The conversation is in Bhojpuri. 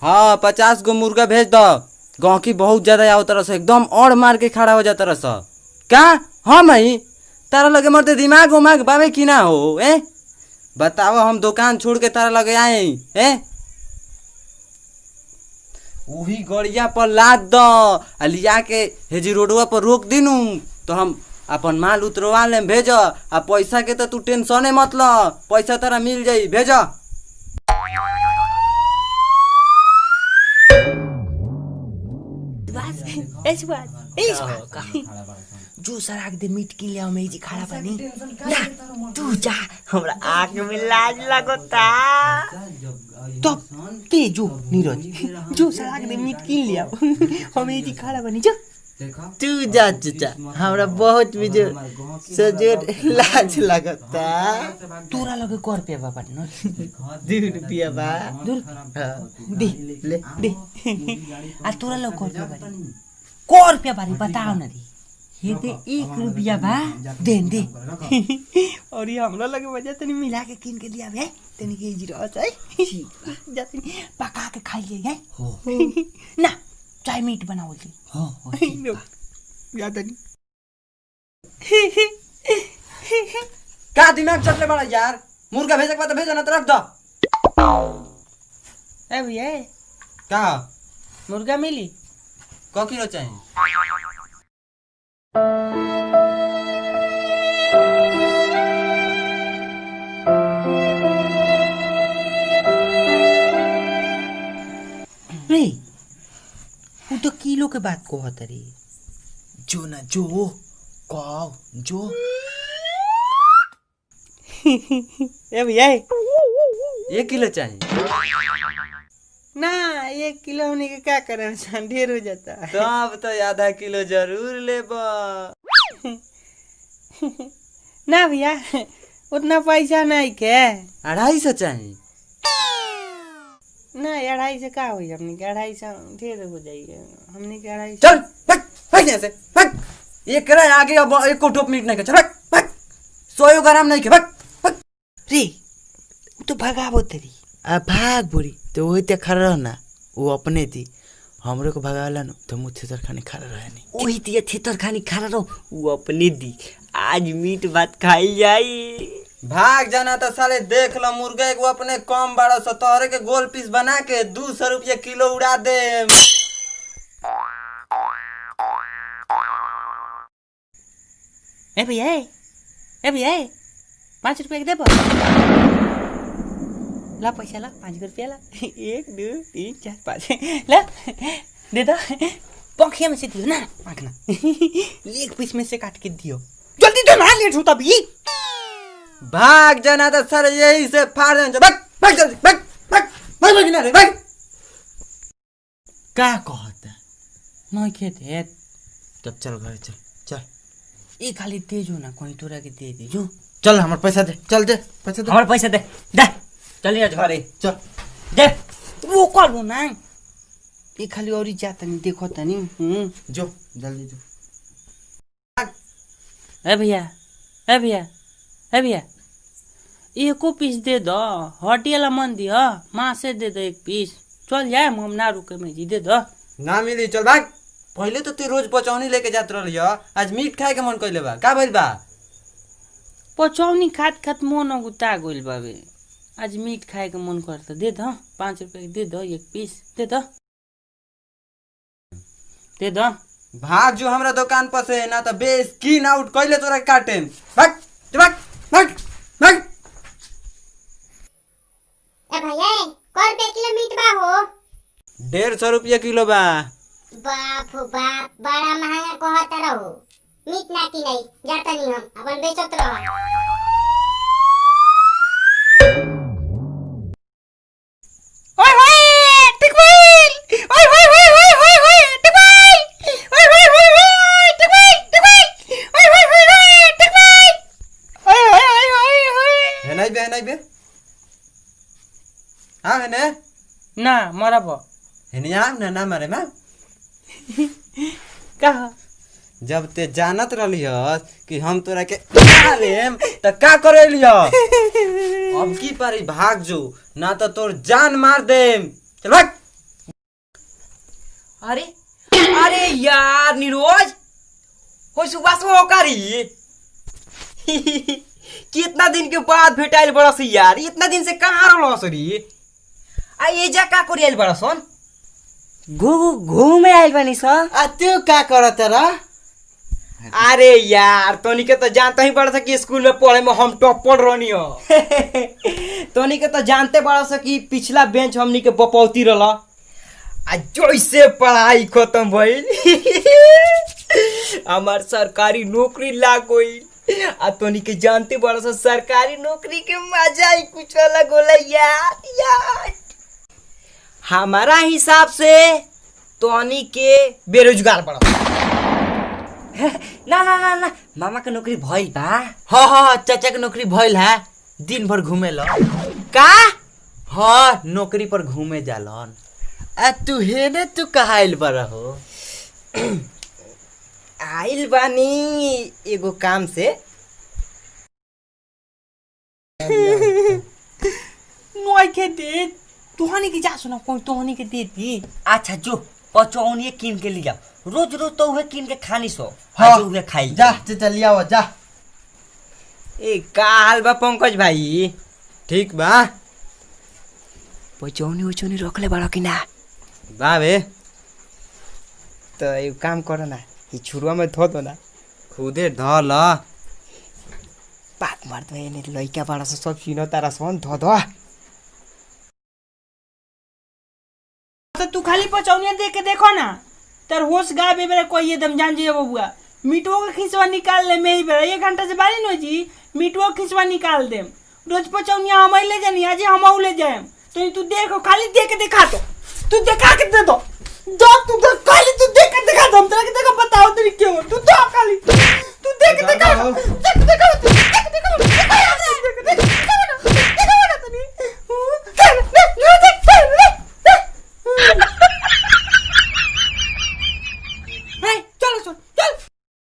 हाँ 50 गो मुर्गा भेज दो। गौकी बहुत ज्यादा आओ तरह से एकदम और मार के खड़ा हो जाता रस का। हाँ मई तारा लगे मरते दिमाग उमाग बाबे की ना हो ए। बताओ हम दुकान छोड़ के तारा लगे आए ए। वही गड़िया पर लाद दो लिया के हेजी रोडवा पर रोक दिनू तो हम अपन माल उतरवा ले भेज। आ पैसा के तो तू टेंशन मत ल, पैसा तारा मिल जाई भेज। जो सराक दे मीट की लिया मैं जी खड़ा पानी ना तू जा हमरा आंख में लाज लगता तो ते जो नीरज जो सराक दे मीट की लिया हमें जी खड़ा पानी जो तू जा चचा हमरा बहुत भी जो सजोर लाज लगता। तोरा लगे कर पे बाबा न 2 रुपया बा दूर दे ले दे आ तोरा लगे कर पे बारी बताओ ना दी ये दे 1 रुपया बा दे दे और ये हमरा लगे वजह तनी मिला के किन के दिया बे तनी के जीरो है जा तनी पका के खाई ले है ना चाय मीट बनाओ जी हां या तनी का दिमाग चटले बड़ा यार। मुर्गा भेजे के बाद भेजो ना तो रख दो। ए भैया का मुर्गा मिली क किलो चाहिए। रे वो तो किलो के बात को होता रे जो ना जो कहो जो ए भैया 1 किलो चाहिए ना 1 किलो होने के क्या करन ढेर हो जाता है। तो अब तो आधा किलो जरूर लेबा। ना भैया उतना पैसा नहीं के 250 चाहिए। ना 250 का होई हमने के 250 ढेर हो जाएगा हमने के 250 चल भाग भाग यहाँ से भाग। ये करे आगे अब एको टोप मीट नहीं के चल भाग भाग 100 ग्राम नहीं के भाग भाग। रे तो भगाबो तेरी आ भाग बुरी तो वही ते खड़ा रहना वो अपने थी हमरे को भगाला न तो मुझे थेतर खानी खड़ा रहे नहीं वही ते थेतर खानी खड़ा रहो वो अपने दी आज मीट भात खाई जाई। भाग जाना तो साले देख लो मुर्गा एक वो अपने कम 1270 के गोल पीस बना के 200 रुपये किलो उड़ा दे। ए भैया 5 रुपया दे ला पैसा ला 5 रुपया ला 1 2 3 4 5 ला दे दो पंखिया में से दियो ना आखना 1 पीस में से काट के दियो जल्दी दो ना लेट होता भी। भाग जाना तो सर यही से फाड़ देना भाग भाग जल्दी भाग भाग भाग भाग ना रे भाग। का कहता नहीं खेते तब चल घर चल चल ये खाली तेज हो ना कोई तोरा के दे दे जो चल हमार पैसा दे चल दे पैसा दे हमार पैसा दे दे चल या घरे चल दे वो करू ना ये खाली औरी जाता नहीं देखो तनी जो जल्दी जो। ए भैया एको पीस दे दो हटियाला मन दी माँ से दे दो 1 पीस चल जाए हम ना रुके में जी दे दो ना मिली चल भाग। पहले तो तू रोज पचौनी लेके जात रही आज मीट खाए के मन कइले बा का भइल बा। पचौनी खात मन गुता गइल बाबे आज मीट खाए के मन करता दे दो 5 रुपया दे दो 1 पीस दे दो भाग जो हमरा दुकान पर से ना तो बेस्किन आउट कइले तोरा काटे भाग भाग भाग भाग। ए भैया कर पे किलो मीट बा हो 150 रुपया किलो बा। बाप हो बाप बड़ा महंगा कहत रहो मीट ना की नहीं जाता नहीं हम अपन बेचत रहो। ओए होए टिकविल ओए होए होए होए होए होए टिकविल ओए होए होए होए टिकविल ओए होए होए होए टिकविल ओए होए होए होए है नहीं बे हाँ है ने ना मरब है नहीं आम ना मारे मां कहा जब ते जानत रहली कि हम तोरा के मारेम त का करेली अब की पारी भाग जो ना तो तोर जान मार देम चल भाग अरे अरे यार नीरज हो सुबह में होकारी कितना दिन के बाद भेटाइल बड़ा सी यार, इतना दिन से कहाँ रहो सरी? आ ये जा का करियल बड़ा सन? घूमे आइल बानी सर। आ तू का करत रा? अरे यार तोनी के तो जानता ही बड़ा सा कि स्कूल में पढ़े में हम टॉपर रहनी हो। तोनी के तो जानते बड़ा सा कि पिछला बेंच हमनी के बपौती रहला। आ जैसे पढ़ाई खत्म भइल हमार सरकारी नौकरी लाग गई। आ तोनी के जानते बड़ा सा सरकारी नौकरी के मजा ही कुछ अलग होला यार। हमारा हिसाब से तोनी के बेरोजगार बड़ा। ना ना ना ना मामा के नौकरी भइल बा। हाँ चाचा के नौकरी भइल है, दिन भर घूमे लो का? हाँ नौकरी पर घूमे जालन। आ तू हेने तू कहाँ आइल बड़ा हो? आइल बानी एगो काम से। नोई के दे तोहनी के जा सुना कोई तोहनी के दे दी। अच्छा जो पचौनिए कीन के लिया, रोज रोज तो उहे कीन के खानी सो। हाँ, आज उहे खाई जा चाचा लिया हो जा। ए का हाल बा पंकज भाई? ठीक बा पचौनी उचौनी रखले बड़ा कि ना? बा बे तो एगो काम करो ना, ये छुरुआ में धो दो ना। खुदे धल। पाक मार दो ये लइका बड़ा सा सब चिनो तारा सन धो दो। तो तू खाली पचौनिया देख के देखो ना, तर होश गाय बेबेरा कोई एकदम जान जाइए बबुआ। मीटुओ का खिंचवा निकाल ले में ही बेरा 1 घंटा से बारी नो जी, मीटुओ खिंचवा निकाल देम। रोज पचौनिया हम ले जानी, आज हम ले जाएम। तो तू देखो, खाली देख के दिखा दो, तू दिखा के दे दो, जो तू खाली तू देख के दिखा दो, हम तेरे के देखो बता